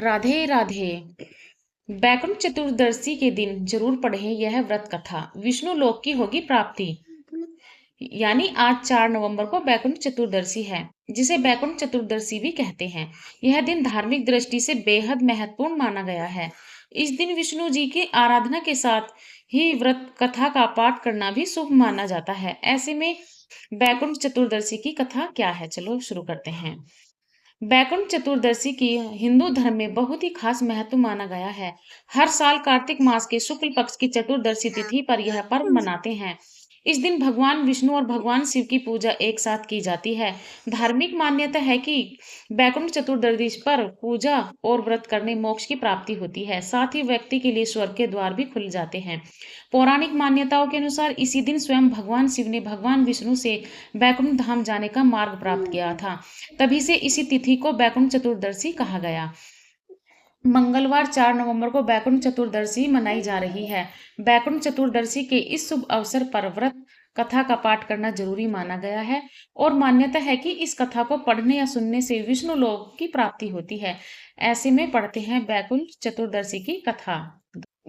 राधे राधे। बैकुंठ चतुर्दशी के दिन जरूर पढ़ें यह व्रत कथा, विष्णु लोक की होगी प्राप्ति। यानी आज 4 नवंबर को बैकुंठ चतुर्दशी है, जिसे बैकुंठ चतुर्दशी भी कहते हैं। यह दिन धार्मिक दृष्टि से बेहद महत्वपूर्ण माना गया है। इस दिन विष्णु जी की आराधना के साथ ही व्रत कथा का पाठ करना भी शुभ माना जाता है। ऐसे में बैकुंठ चतुर्दशी की कथा क्या है, चलो शुरू करते हैं। बैकुंठ चतुर्दशी की हिंदू धर्म में बहुत ही खास महत्व माना गया है। हर साल कार्तिक मास के शुक्ल पक्ष की चतुर्दशी तिथि पर यह पर्व मनाते हैं। इस दिन भगवान विष्णु और भगवान शिव की पूजा एक साथ की जाती है। धार्मिक मान्यता है कि बैकुंठ चतुर्दशी पर पूजा और व्रत करने मोक्ष की प्राप्ति होती है। साथ ही व्यक्ति के लिए स्वर्ग के द्वार भी खुल जाते हैं। पौराणिक मान्यताओं के अनुसार इसी दिन स्वयं भगवान शिव ने भगवान विष्णु से बैकुंठ धाम जाने का मार्ग प्राप्त किया था। तभी से इसी तिथि को बैकुंठ चतुर्दशी कहा गया। मंगलवार 4 नवंबर को बैकुंठ चतुर्दशी मनाई जा रही है। बैकुंठ चतुर्दशी के इस शुभ अवसर पर व्रत कथा का पाठ करना जरूरी माना गया है और मान्यता है कि इस कथा को पढ़ने या सुनने से विष्णु लोक की प्राप्ति होती है। ऐसे में पढ़ते हैं बैकुंठ चतुर्दशी की कथा।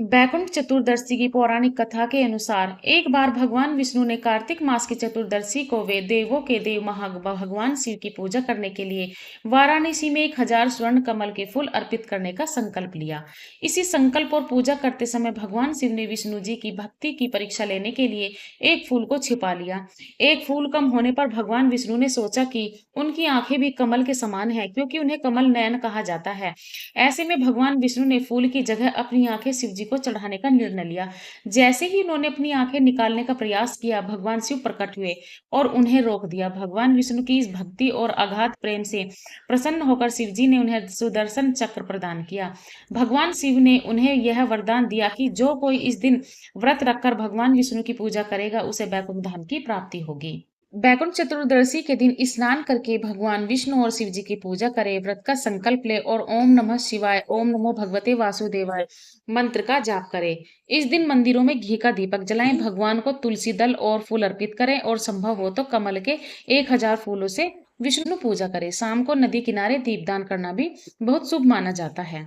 बैकुंठ चतुर्दशी की पौराणिक कथा के अनुसार एक बार भगवान विष्णु ने कार्तिक मास की चतुर्दशी को वे देवों के देव भगवान शिव की पूजा करने के लिए वाराणसी में 1000 स्वर्ण कमल के फूल अर्पित करने का संकल्प लिया। इसी संकल्प और पूजा करते समय भगवान शिव ने विष्णु जी की भक्ति की परीक्षा लेने के लिए एक फूल को छिपा लिया। एक फूल कम होने पर भगवान विष्णु ने सोचा कि उनकी आंखें भी कमल के समान है, क्योंकि उन्हें कमल नयन कहा जाता है। ऐसे में भगवान विष्णु ने फूल की जगह अपनी आंखें शिव जी को चढ़ाने का निर्णय लिया। जैसे ही उन्होंने अपनी आंखें निकालने का प्रयास किया, भगवान शिव प्रकट हुए और उन्हें रोक दिया। भगवान विष्णु की इस भक्ति और अगाध प्रेम से प्रसन्न होकर शिव जी ने उन्हें सुदर्शन चक्र प्रदान किया। भगवान शिव ने उन्हें यह वरदान दिया कि जो कोई इस दिन व्रत रखकर भगवान विष्णु की पूजा करेगा, उसे बैकुंठ धाम की प्राप्ति होगी। बैकुंठ चतुर्दशी के दिन स्नान करके भगवान विष्णु और शिव जी की पूजा करें, व्रत का संकल्प ले और ओम नमः शिवाय, ओम नमो भगवते वासुदेवाय मंत्र का जाप करें। इस दिन मंदिरों में घी का दीपक जलाएं, भगवान को तुलसी दल और फूल अर्पित करें और संभव हो तो कमल के 1000 फूलों से विष्णु पूजा करें। शाम को नदी किनारे दीपदान करना भी बहुत शुभ माना जाता है।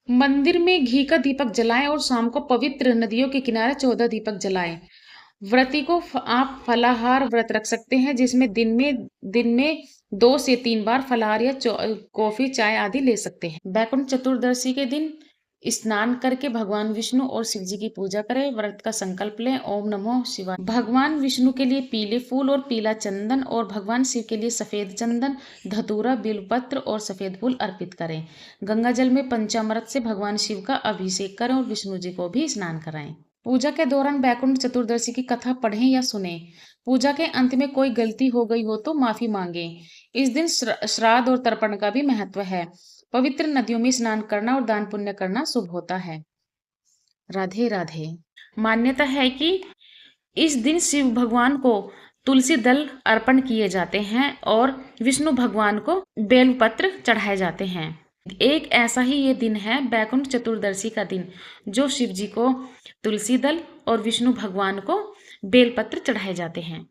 मंदिर में घी का दीपक जलाएं और शाम को पवित्र नदियों के किनारे 14 दीपक जलाएं। व्रती को आप फलाहार व्रत रख सकते हैं, जिसमें दिन में 2 से 3 बार फलाहार या कॉफी चाय आदि ले सकते हैं। बैकुंठ चतुर्दशी के दिन स्नान करके भगवान विष्णु और शिव जी की पूजा करें, व्रत का संकल्प लें, ओम नमो शिवाय। भगवान विष्णु के लिए पीले फूल और पीला चंदन और भगवान शिव के लिए सफेद चंदन, धतूरा, बिल्वपत्र और सफेद फूल अर्पित करें। गंगा जल में पंचामृत से भगवान शिव का अभिषेक करें और विष्णु जी को भी स्नान कराएं। पूजा के दौरान बैकुंठ चतुर्दशी की कथा पढ़ें या सुने। पूजा के अंत में कोई गलती हो गई हो तो माफी मांगें। इस दिन श्राद्ध और तर्पण का भी महत्व है। पवित्र नदियों में स्नान करना और दान पुण्य करना शुभ होता है। राधे राधे। मान्यता है कि इस दिन शिव भगवान को तुलसी दल अर्पण किए जाते हैं और विष्णु भगवान को बेलपत्र चढ़ाए जाते हैं। एक ऐसा ही ये दिन है बैकुंठ चतुर्दशी का दिन, जो शिव जी को तुलसी दल और विष्णु भगवान को बेलपत्र चढ़ाए जाते हैं।